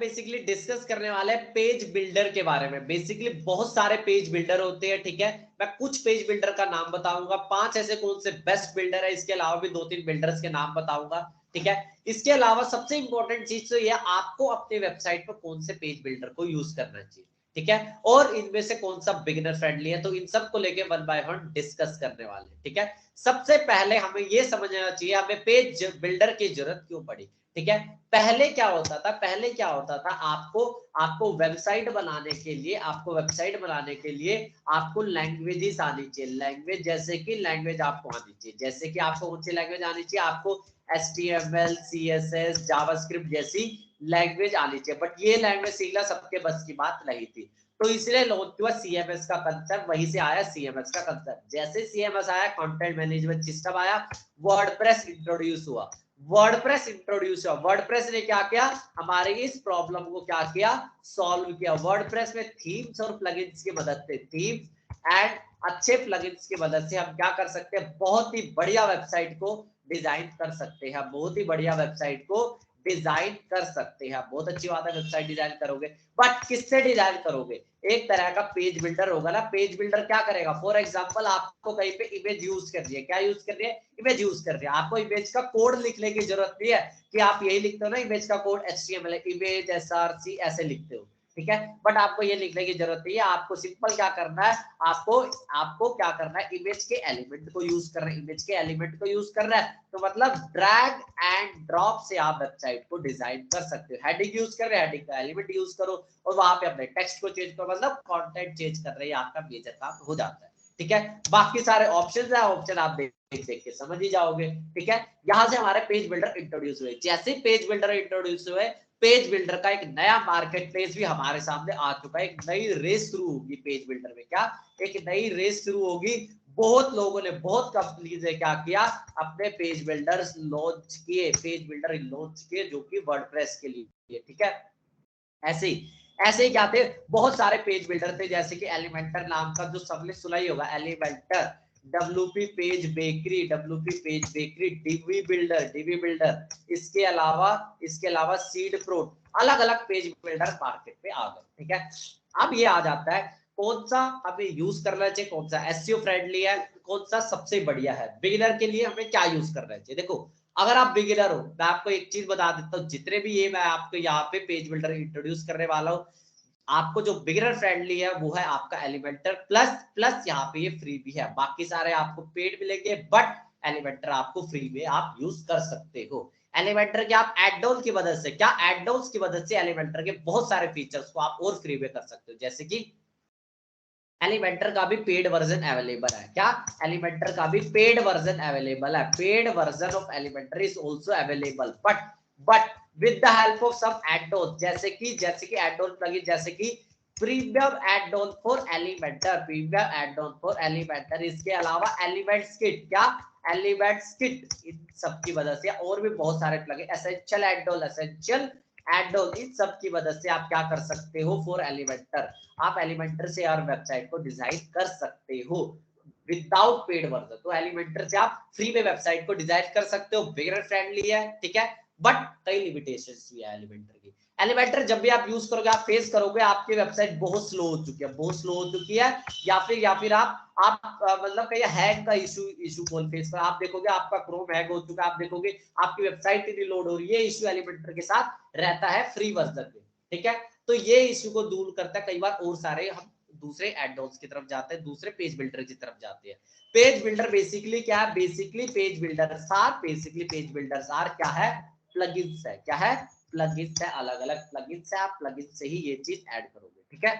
Basically discuss करने वाले हैं पेज बिल्डर के बारे में। बेसिकली बहुत सारे पेज बिल्डर होते हैं, ठीक है। मैं कुछ पेज बिल्डर का नाम बताऊंगा, 5 ऐसे कौन से बेस्ट बिल्डर है, इसके अलावा भी 2-3 बिल्डर्स के नाम बताऊंगा, ठीक है। इसके अलावा सबसे इंपॉर्टेंट चीज तो ये आपको अपने वेबसाइट पर कौन से पेज बिल्डर को यूज करना चाहिए, ठीक है, और इनमें से कौन सा बिगिनर फ्रेंडली है। तो इन सब को लेके वन बाय वन डिस्कस करने वाले, ठीक है। सबसे पहले हमें ये समझना चाहिए हमें पेज बिल्डर की जरूरत क्यों पड़ी, ठीक है। पहले क्या होता था, आपको वेबसाइट बनाने के लिए आपको लैंग्वेजेस आनी चाहिए। लैंग्वेज जैसे कि लैंग्वेज आपको आनी चाहिए, जैसे कि आपको कौन सी लैंग्वेज आनी चाहिए, आपको HTML CSS जावास्क्रिप्ट जैसी लैंग्वेज आनी चाहिए। बट ये लैंग्वेज सीखना सबके बस की बात नहीं थी, तो इसलिए लॉन्च हुआ CMS का कंसेप्ट, वहीं से आया CMS का कंसेप्ट। जैसे CMS आया, कंटेंट मैनेजमेंट सिस्टम आया, वर्डप्रेस इंट्रोड्यूस हुआ। वर्डप्रेस ने क्या किया, हमारे इस प्रॉब्लम को क्या किया, सॉल्व किया। वर्डप्रेस में थीम्स और प्लगइन्स की मदद से, थीम्स एंड अच्छे प्लगइन्स की मदद से हम क्या कर सकते हैं, बहुत ही बढ़िया वेबसाइट को डिजाइन कर सकते हैं। बहुत ही बढ़िया वेबसाइट को डिजाइन कर सकते हैं। बहुत अच्छी बात है, वेबसाइट डिजाइन करोगे, बट किससे डिजाइन करोगे, एक तरह का पेज बिल्डर होगा ना। पेज बिल्डर क्या करेगा, फॉर एग्जांपल आपको कहीं पे इमेज यूज करनी है, क्या यूज कर रही है, इमेज यूज कर रही है। आपको इमेज का कोड लिखने की जरूरत नहीं है कि आप यही लिखते हो ना, इमेज का कोड HTML इमेज SRC ऐसे लिखते हो, ठीक है। बट आपको ये लिखने की जरूरत नहीं है, आपको सिंपल क्या करना है, आपको क्या करना है, इमेज के एलिमेंट को यूज करना है। इमेज के एलिमेंट को यूज करना है तो मतलब ड्रैग एंड ड्रॉप से आप वेबसाइट को डिजाइन कर सकते हो। हेडिंग यूज कर रहे हैं, हेडिंग का एलिमेंट यूज करो और वहां पे अपने टेक्स्ट को चेंज करो, मतलब कंटेंट चेंज कर रहे हैं, आपका मेजर काम हो जाता है, ठीक है। बाकी सारे ऑप्शन है, ऑप्शन आप देख के समझ ही जाओगे, ठीक है। यहां से हमारे पेज बिल्डर इंट्रोड्यूस हुए। जैसे पेज बिल्डर इंट्रोड्यूस हुए, पेज बिल्डर का एक नया मार्केट प्लेस भी हमारे सामने आ चुका है। एक नई रेस शुरू होगी पेज बिल्डर में, क्या एक नई रेस शुरू होगी। बहुत लोगों ने, बहुत कंपनीज ने क्या किया, अपने पेज बिल्डर्स लॉन्च किए, पेज बिल्डर लॉन्च किए जो कि वर्डप्रेस के लिए, ठीक है। ऐसे ही क्या थे, बहुत सारे पेज बिल्डर थे, जैसे कि एलिमेंटर नाम का, जो सबने सुना ही होगा, Elementor, WP page bakery, DV builder, इसके अलावा सीड प्रो, अलग अलग पेज बिल्डर मार्केट पे आ गए, ठीक है। अब ये आ जाता है कौन सा हमें यूज करना चाहिए, कौन सा SEO फ्रेंडली है, कौन सा सबसे बढ़िया है। बिगिनर के लिए हमें क्या यूज करना चाहिए, देखो अगर आप बिगिनर हो, मैं आपको एक चीज बता देता हूँ, जितने भी ये मैं आपको यहाँ पे पेज बिल्डर इंट्रोड्यूस करने वाला हूँ, आपको जो बिगिनर फ्रेंडली है वो है आपका एलिमेंटर प्लस यहाँ पे ये फ्री भी है। बाकी सारे आपको पेड मिलेंगे, बट एलिमेंटर आपको फ्री में आप यूज कर सकते हो। एलिमेंटर के आप एड-ऑन की मदद से, क्या एड-ऑन्स की मदद से एलिमेंटर के बहुत सारे फीचर्स को आप और फ्री में कर सकते हो। जैसे कि एलिमेंटर का भी पेड वर्जन अवेलेबल है, क्या एलिमेंटर का भी पेड वर्जन अवेलेबल है, paid version of Elementor is also available, but with the help of some add-on, जैसे कि एड-ऑन प्लगइन, जैसे कि प्रीमियम एड-ऑन फॉर एलिमेंटर, इसके अलावा एलिमेंट्स किट, क्या एलिमेंट्स किट, इन सब की मदद से और भी बहुत सारे प्लगइन, एसेंशियल एड-ऑन, इन सब की मदद से आप क्या कर सकते हो, फॉर एलिमेंटर आप एलिमेंटर से और वेबसाइट को डिजाइन कर सकते हो विदाउट पेड वर्जन। तो एलिमेंटर से आप फ्री में वेबसाइट को डिजाइन कर सकते हो, बिगिनर फ्रेंडली है, ठीक है। बट कई लिमिटेशंस भी है एलिमेंटर की। एलिमेंटर जब भी आप यूज करोगे, आप फेस करोगे आपकी वेबसाइट बहुत स्लो हो चुकी है, या फिर आप मतलब कहीं हैंग का इशू कौन फेस कर, आप देखोगे आपका क्रोम हैंग हो चुका है, आप देखोगे आपकी वेबसाइट ही लोड हो रही है। इशू एलिमेंटर के साथ रहता है फ्री वर्जन में, ठीक है। तो ये इश्यू को दूर करता है। कई बार और सारे हम दूसरे एड-ऑन्स की तरफ जाते हैं, दूसरे पेज बिल्डर की तरफ जाते हैं। पेज बिल्डर बेसिकली क्या है, बेसिकली पेज बिल्डर्स आर क्या है, प्लगइन्स है, क्या है, प्लगइन्स है, अलग अलग प्लगइन्स है, आप प्लगइन से ही ये चीज ऐड करोगे, ठीक है।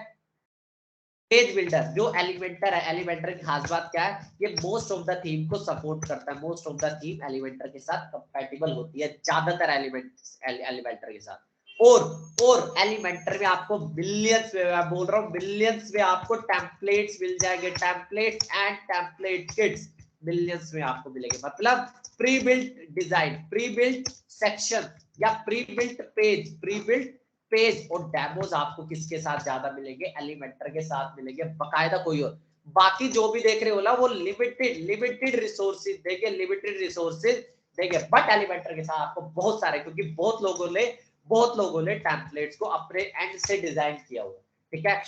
पेज बिल्डर जो एलिमेंटर है, एलिमेंटर की खास बात क्या है, ये मोस्ट ऑफ द थीम को सपोर्ट करता है, most of the theme Elementor के साथ कंपैटिबल होती है, ज्यादातर एलिमेंटर के साथ। और एलिमेंटर में आपको मिलियंस में, मैं बोल रहा हूँ मिलियंस में आपको टेम्पलेट्स मिल जाएंगे, templates and template kits millions में आपको मिलेंगे। मतलब pre built design, pre built section या प्री बिल्ट पेज और डेमोज आपको किसके साथ ज्यादा मिलेंगे, एलिमेंटर के साथ मिलेंगे बकायदा, कोई और। बाकी जो भी देख रहे हो ना वो लिमिटेड रिसोर्सेज देंगे, बट एलिमेंटर के साथ आपको बहुत सारे, क्योंकि बहुत लोगों ने टेम्पलेट्स को अपने एंड से डिजाइन किया हुआ, ठीक है।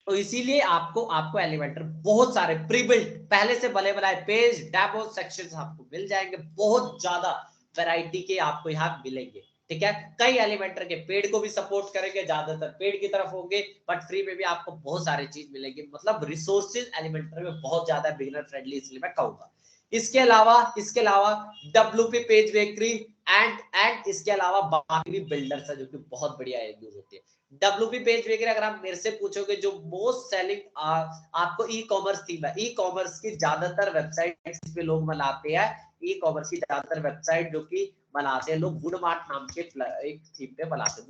तो इसीलिए आपको एलिमेंटर बहुत सारे प्रीबिल्ट पहले से बने बनाए पेज डेमो सेक्शंस आपको मिल जाएंगे, बहुत ज्यादा वैरायटी के आपको यहाँ मिलेंगे, ठीक है। कई एलिमेंटर के पेड को भी सपोर्ट करेंगे, ज्यादातर पेड की तरफ होंगे, बट फ्री में भी आपको बहुत सारी चीज मिलेगी, मतलब रिसोर्सेज एलिमेंटर में बहुत ज्यादा बिगिनर फ्रेंडली, इसलिए मैं कहूंगा। इसके अलावा WP पेज बेकरी एंड इसके अलावा बाकी भी बिल्डर्स है जो कि बहुत बढ़िया यूज होती है। WP पेज बेकरी अगर आप मेरे से पूछोगे जो मोस्ट सेलिंग आपको ई कॉमर्स थीम है, ई कॉमर्स की ज्यादातर वेबसाइट पे लोग बनाते हैं, ई कॉमर्स की ज्यादातर वेबसाइट जो कि बनाते हैं लोग वुडमार्ट नाम के एक थीम पे बनाते हैं।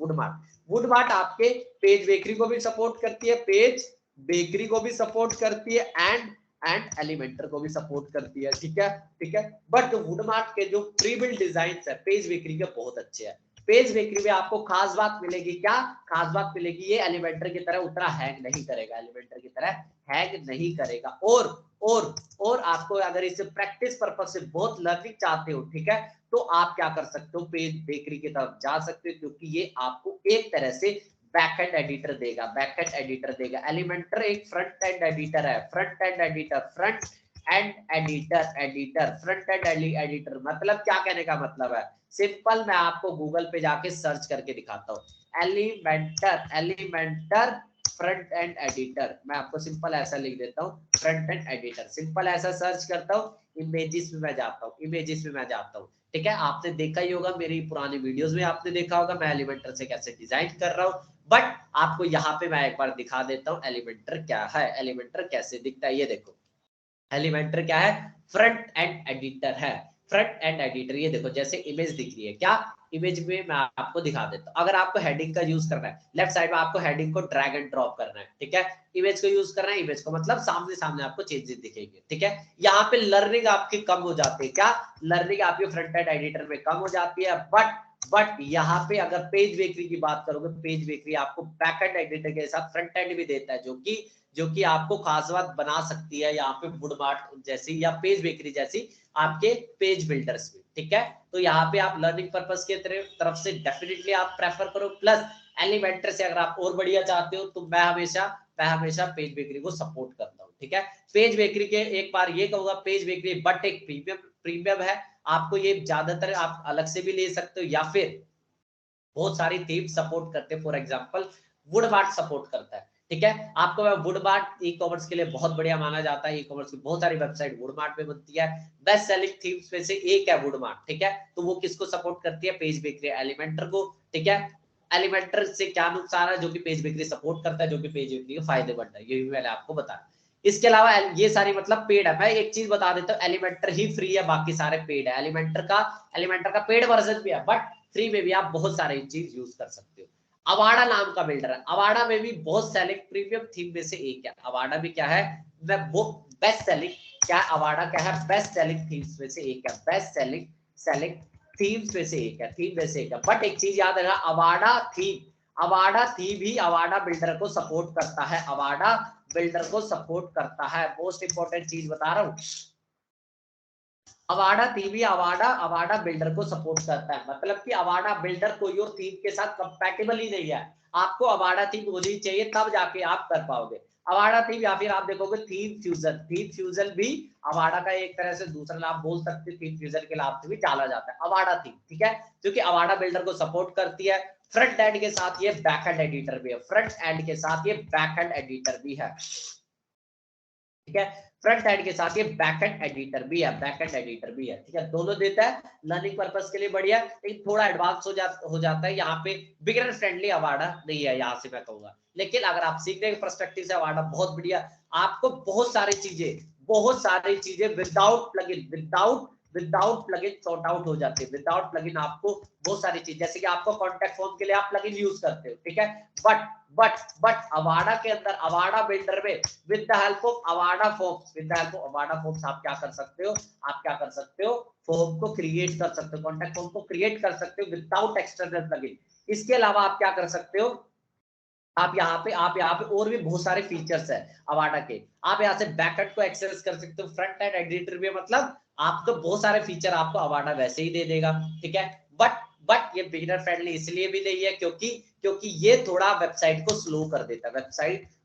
वुडमार्ट आपके पेज बेकरी को भी सपोर्ट करती है, पेज बेकरी को भी सपोर्ट करती है एंड एलिमेंटर को भी सपोर्ट करती है, ठीक है। बट वुडमार्ट के जो प्री बिल्ड डिजाइन है पेज बेकरी के बहुत अच्छे हैं। पेज बेकरी में आपको खास बात मिलेगी, क्या खास बात मिलेगी, ये एलिमेंटर की तरह उतना हैंग नहीं करेगा, एलिमेंटर की तरह हैंग नहीं करेगा। और आपको अगर इसे प्रैक्टिस पर्पज से बहुत लर्निंग चाहते हो, ठीक है, तो आप क्या कर सकते हो, पेज बेकरी की तरफ जा सकते हो, क्योंकि ये आपको एक तरह से बैकएंड एडिटर देगा। एलिमेंटर एक फ्रंट एंड एडिटर है, फ्रंट एंड एडिटर मतलब क्या कहने का मतलब है, सिंपल मैं आपको गूगल पे जाके सर्च करके दिखाता हूँ। एलिमेंटर फ्रंट एंड एडिटर, मैं आपको सिंपल ऐसा लिख देता हूँ, फ्रंट एंड एडिटर, सिंपल ऐसा सर्च करता हूँ, इमेजेस में मैं जाता हूँ, ठीक है। आपने देखा ही होगा, मेरी पुरानी वीडियोस में आपने देखा होगा मैं एलिमेंटर से कैसे डिजाइन कर रहा हूँ, बट आपको यहाँ पे मैं एक बार दिखा देता हूँ एलिमेंटर क्या है, एलिमेंटर कैसे दिखता है। ये देखो एलिमेंटर क्या है, फ्रंट एंड एडिटर है, फ्रंट एंड एडिटर। ये देखो जैसे इमेज दिख रही है, क्या इमेज में मैं आपको दिखा देता हूँ। अगर आपको हेडिंग का यूज करना है, लेफ्ट साइड में आपको हेडिंग को ड्रैग एंड ड्रॉप करना है, ठीक है। इमेज को यूज करना है, इमेज को मतलब सामने आपको चेंजेस दिखेंगे, ठीक है। यहाँ पे लर्निंग आपकी कम हो जाती है, क्या लर्निंग आपकी फ्रंट एंड एडिटर में कम हो जाती है, बट यहाँ पे अगर पेज बेकरी की बात करोगे, पेज बेकरी आपको बैक एंड एडिटर के साथ फ्रंट एंड भी देता है, जो कि आपको खास बात बना सकती है यहाँ पे वुडमार्ट जैसी या पेज बेकरी जैसी आपके पेज बिल्डर्स में, ठीक है। तो यहाँ पे आप लर्निंग पर्पस के तरफ से डेफिनेटली आप प्रेफर करो, प्लस एलिमेंटर से अगर आप और बढ़िया चाहते हो तो मैं हमेशा पेज बेकरी को सपोर्ट करता हूँ, ठीक है। पेज बेकरी के एक बार ये कहूंगा, पेज बेकरी बट एक प्रीमियम है, आपको ये ज्यादातर आप अलग से भी ले सकते हो, या फिर बहुत सारी थीम सपोर्ट करते हैं, फॉर एग्जांपल वुडमार्ट सपोर्ट करता है, ठीक है। आपको वुडमार्ट ई कॉमर्स के लिए बहुत बढ़िया माना जाता है, ई कॉमर्स की बहुत सारी वेबसाइट वुडमार्ट पे बनती है, बेस्ट सेलिंग थीम्स में से एक है वुडमार्ट, ठीक है। तो वो किसको सपोर्ट करती है, पेज बेकरी एलिमेंटर को, ठीक है। एलिमेंटर से क्या नुकसान है, जो कि पेज बेकरी सपोर्ट करता है, जो कि पेज बेकरी का फायदेमंद है, ये भी मैंने आपको बताया। इसके अलावा ये सारी मतलब पेड है, मैं एक चीज बता देता हूँ, एलिमेंटर ही फ्री है, बाकी सारे पेड है। एलिमेंटर का पेड वर्जन भी है, बट फ्री में भी आप बहुत सारे चीज यूज कर सकते हो। अवाडा नाम का बिल्डर है, अवाडा में भी बहुत सेलिंग प्रीमियम थीम में से एक है। अवाडा भी क्या है, वो बेस्ट सेलिंग क्या है, अवाडा क्या है, बेस्ट सेलिंग थीम्स में से एक है, बेस्ट सेलिंग थीम्स में से एक है, थीम में से एक है। बट एक चीज याद रखना, अवाडा थीम भी अवाडा बिल्डर को सपोर्ट करता है, अवाडा बिल्डर को सपोर्ट करता है। मोस्ट इंपॉर्टेंट चीज बता रहा हूं, अवाडा थीम ही अवाडा बिल्डर को सपोर्ट करता है, मतलब कि अवाडा बिल्डर कोई और थीम के साथ कंपैटिबल ही नहीं है, आपको अवाडा थीम होनी चाहिए तब जाके आप कर पाओगे अवाडा थीम। या फिर आप देखोगे थीम फ्यूजन भी अवाडा का एक तरह से दूसरा नाम बोल सकते हैं, थीम फ्यूजन के नाम से भी डाला जाता है अवाडा थीम, ठीक है, क्योंकि अवाडा बिल्डर को सपोर्ट करती है। फ्रंट एंड के साथ ये बैक एंड एडिटर भी है, फ्रंट एंड के साथ ये बैक एंड एडिटर भी है, ठीक है। फ्रंट एंड के साथ ये बैक एंड एडिटर भी है, ठीक है, दोनों देता है। लर्निंग पर्पस के लिए बढ़िया, लेकिन थोड़ा एडवांस हो जाता है, यहाँ पे बिगिनर फ्रेंडली अवाडा नहीं है, यहाँ से मैं कहूंगा। लेकिन अगर आप सीखने के पर्सपेक्टिव से अवाडा बहुत बढ़िया, आपको बहुत सारी चीजें विदाउट प्लगइन सॉर्ट आउट हो जाती है, विदाउट प्लगइन आपको बहुत सारी चीज, जैसे कि आपको कॉन्टैक्ट फॉर्म के लिए आप प्लगइन यूज करते हो, ठीक है, बट अवाडा के अंदर, अवाडा बिल्डर में with the help of Avada forms आप क्या कर सकते हो, फॉर्म को क्रिएट कर सकते हो, कॉन्टैक्ट फॉर्म को क्रिएट कर सकते हो विदाउट एक्सटर्नल प्लगइन। इसके अलावा आप क्या कर सकते हो, आप यहाँ पे और भी बहुत सारे फीचर्स है अवाडा के, आप यहाँ से बैकएंड को एक्सेस कर सकते हो, फ्रंट एंड एडिटर भी, मतलब आपको बहुत सारे फीचर आपको अवाडा वैसे ही दे देगा, ठीक है। बट ये बिगिनर फ्रेंडली इसलिए भी नहीं है क्योंकि ये थोड़ा वेबसाइट को स्लो कर देता है,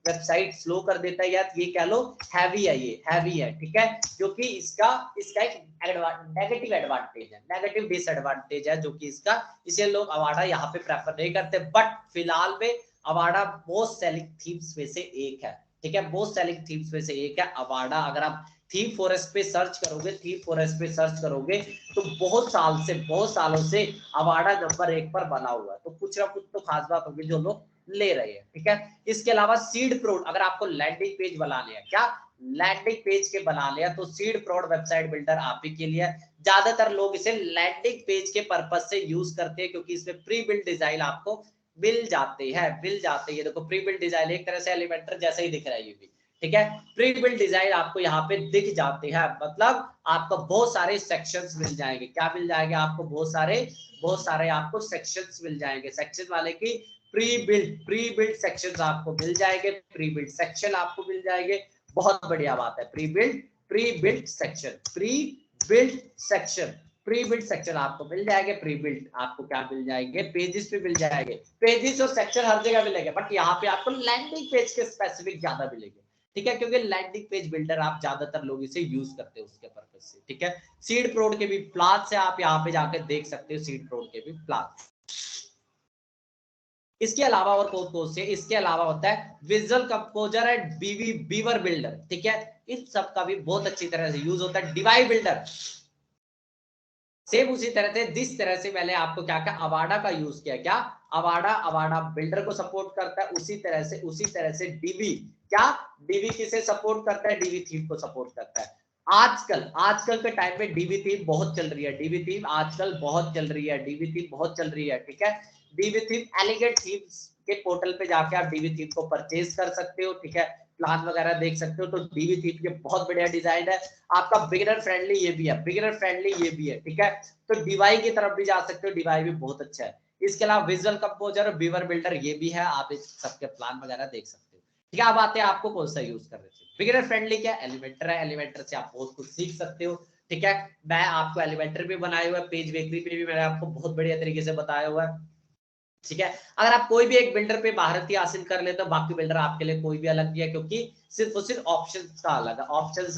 वेबसाइट स्लो कर देता है, या ये कह लो हैवी है, ये हैवी है, ठीक है, क्योंकि इसका एक नेगेटिव एडवांटेज है, नेगेटिव डिसएडवांटेज है जो कि इसका, इसे लोग अवाडा यहाँ पे प्रेफर नहीं करते। बट फिलहाल में अवाडा मोस्ट सेलिंग थीम्स में से एक है, ठीक है, मोस्ट सेलिंग थीम्स में से एक है अवाडा। अगर आप थीम फॉरेस्ट पे सर्च करोगे, थीम फॉरेस्ट पे सर्च करोगे तो बहुत सालों से अवाडा नंबर 1 पर बना हुआ है, तो कुछ ना कुछ तो खास बात होगी जो लोग ले रहे हैं, ठीक है। इसके अलावा सीड प्रोड, अगर आपको लैंडिंग पेज बनाने हैं, क्या लैंडिंग पेज के बनाने हैं, तो सीड प्रोड वेबसाइट बिल्डर आप ही के लिए। ज्यादातर लोग इसे लैंडिंग पेज के पर्पज से यूज करते हैं क्योंकि इसमें प्री बिल्ड डिजाइन आपको मिल जाते हैं। देखो प्री बिल्ड डिजाइन एक तरह से एलिमेंटर जैसा ही दिख रहा है ये भी, ठीक है, प्री बिल्ड डिजाइन आपको यहाँ पे दिख जाते हैं, मतलब आपको बहुत सारे सेक्शंस मिल जाएंगे। क्या मिल जाएंगे आपको? बहुत सारे आपको सेक्शंस मिल जाएंगे, सेक्शन वाले की प्री बिल्ड सेक्शंस आपको मिल जाएंगे, प्री बिल्ड सेक्शन आपको मिल जाएंगे। बहुत बढ़िया बात है, प्री बिल्ड सेक्शन आपको मिल जाएंगे, प्री बिल्ड आपको क्या मिल जाएंगे, पेजेस पे मिल जाएंगे, पेजेस और सेक्शन हर जगह मिलेंगे, बट यहाँ पे आपको लैंडिंग पेज के स्पेसिफिक ज्यादा मिलेंगे, ठीक है, क्योंकि लैंडिंग पेज बिल्डर आप ज्यादातर लोग इसे यूज करते हैं उसके पर्पज से, ठीक है। सीड प्रोड के भी प्लान से आप यहाँ पे जाकर देख सकते हो, सीड प्रोड के भी प्लान। इसके अलावा और कौन से, इसके अलावा होता है visual composer and beaver builder, ठीक है, इन सब का भी बहुत अच्छी तरह से यूज होता है। डिवाई बिल्डर सेम उसी तरह से, जिस तरह से मैंने आपको क्या कहा अवाडा का यूज किया, क्या अवाडा बिल्डर को सपोर्ट करता है, उसी तरह से डीवी किसे सपोर्ट करता है, डीवी थीम को सपोर्ट करता है। आजकल के टाइम में डीवी थीम बहुत चल रही है, डीवी थीम आजकल बहुत चल रही है, डीवी थीम बहुत चल रही है, ठीक है। डीवी थीम एलिगेंट थीम्स के पोर्टल पे जाके आप डीवी थीम को परचेज कर सकते हो, ठीक है, प्लान वगैरह देख सकते हो। तो डीवी थीम के बहुत बढ़िया डिजाइन है, आपका बिगिनर फ्रेंडली ये भी है, ठीक है। तो डीवाई की तरफ भी जा सकते हो, डीवाई भी बहुत अच्छा है। इसके अलावा विजुअल कंपोजर और बीवर बिल्डर ये भी है, आप इस सबके प्लान वगैरह देख सकते हो, ठीक है। अब आते हैं आपको कौन सा यूज कर रहे थे। बिगिनर फ्रेंडली क्या एलिमेंटर है, एलिमेंटर से आप बहुत कुछ सीख सकते हो, ठीक है। मैं आपको एलिमेंटर भी बनाया हुआ है, पेज बेकरी पे भी मैंने आपको बहुत बढ़िया तरीके से बताया हुआ है, ठीक है। अगर आप कोई भी एक बिल्डर पे महारती हासिल कर ले तो बाकी बिल्डर आपके लिए कोई भी अलग नहीं है, क्योंकि सिर्फ और सिर्फ ऑप्शंस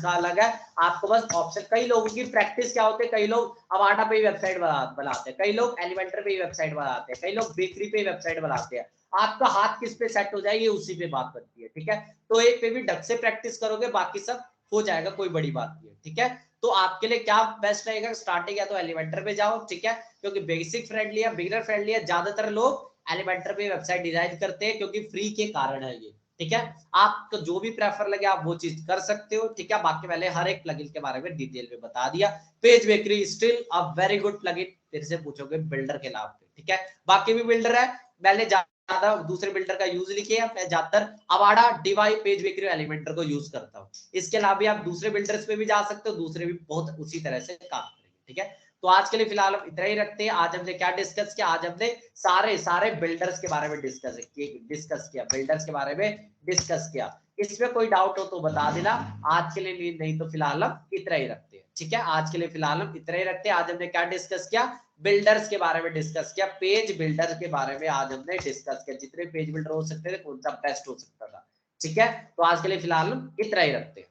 का अलग है, आपको बस ऑप्शन। कई लोगों की प्रैक्टिस क्या होती है, कई लोग अवाडा पे ही वेबसाइट बनाते हैं, कई लोग एलिमेंटर पे ही वेबसाइट बनाते हैं, कई लोग बेकरी पे वेबसाइट बनाते हैं। आपका हाथ किस पे सेट हो जाए ये उसी पे बात बनती है, ठीक है। तो एक पे भी ढंग से प्रैक्टिस करोगे बाकी सब हो जाएगा, कोई बड़ी बात नहीं है, ठीक है। तो आपके लिए क्या बेस्ट रहेगा, स्टार्टिंग या तो एलिमेंटर पे जाओ, ठीक है, क्योंकि बेसिक फ्रेंडली है, बिगिनर फ्रेंडली है। ज्यादातर लोग एलिमेंटर पे वेबसाइट डिजाइन करते हैं क्योंकि फ्री के कारण है ये, ठीक है। आपको जो भी प्रेफर लगे आप वो चीज कर सकते हो, ठीक है। बाकी मैंने हर एक प्लगइन के बारे में डिटेल में बता दिया। Page bakery still a very good plugin, फिर से पूछोगे बिल्डर के नाम पे, ठीक है। बाकी भी बिल्डर है, मैंने ज्यादा दूसरे बिल्डर का यूज नहीं किया, मैं ज्यादातर Avaada, Dibai, page bakery, Elementor को यूज करता हूँ। इसके अलावा भी आप दूसरे बिल्डर्स पे भी जा सकते हो, दूसरे भी बहुत उसी तरह से काम करेंगे, ठीक है। तो आज के लिए फिलहाल हम इतना ही रखते हैं। आज हमने क्या डिस्कस किया, आज हमने सारे बिल्डर्स के बारे में डिस्कस किया, बिल्डर्स के बारे में डिस्कस किया। इसमें कोई डाउट हो तो बता देना, आज के लिए नहीं तो फिलहाल हम इतना ही रखते हैं, ठीक है। आज के लिए फिलहाल हम इतना ही रखते हैं। आज हमने क्या डिस्कस किया, बिल्डर्स के बारे में डिस्कस किया, पेज बिल्डर के बारे में आज हमने डिस्कस किया, जितने पेज बिल्डर हो सकते थे कौन सा बेस्ट हो सकता था, ठीक है। तो आज के लिए फिलहाल हम इतना ही रखते हैं।